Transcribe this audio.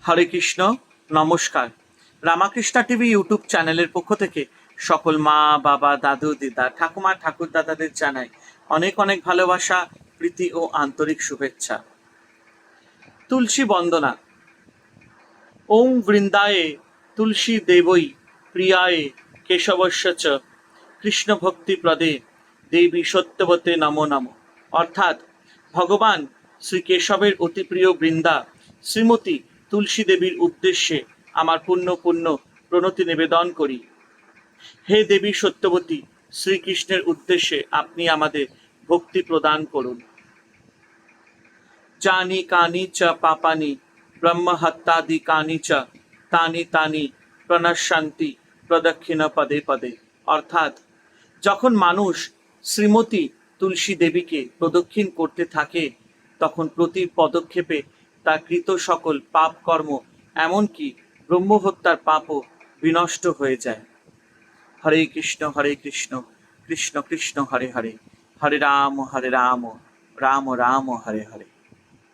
হরে কৃষ্ণ, নমস্কার। Ramakrishna TV YouTube চ্যানেলের পক্ষ থেকে সকল মা, বাবা, দাদু, দিদা, ঠাকুমা, ঠাকুর দাদাদের জানাই অনেক অনেক ভালোবাসা, প্রীতি ও আন্তরিক শুভেচ্ছা। তুলসী বন্দনা। ওং বৃন্দায়ে তুলসী দেবৈ প্রিয়ায়ে কেশবস্য চ কৃষ্ণ ভক্তি প্রদে দেবী সত্যবতে নমো নমঃ। অর্থাৎ ভগবান শ্রী কেশবের অতি প্রিয় বৃন্দা শ্রীমতী তুলসী দেবীর উদ্দেশ্যে আমার পূর্ণ প্রণতি নিবেদন করি। হে দেবী সত্যবতী, শ্রীকৃষ্ণের উদ্দেশ্যে আপনি আমাদের ভক্তি প্রদান করুন। যানি কানি চ পাপানি ব্রহ্মহত্যাদি কানি চ তানি তানি প্রণশ্যান্তি প্রদক্ষিণ পদে পদে। অর্থাৎ যখন মানুষ শ্রীমতী তুলসী দেবীকে প্রদক্ষিণ করতে থাকে তখন প্রতি পদক্ষেপে তার কৃত সকল পাপ কর্ম, এমনকি ব্রহ্মহত্যার পাপও বিনষ্ট হয়ে যায়। হরে কৃষ্ণ কৃষ্ণ কৃষ্ণ হরে হরে, হরে রাম রাম রাম হরে হরে।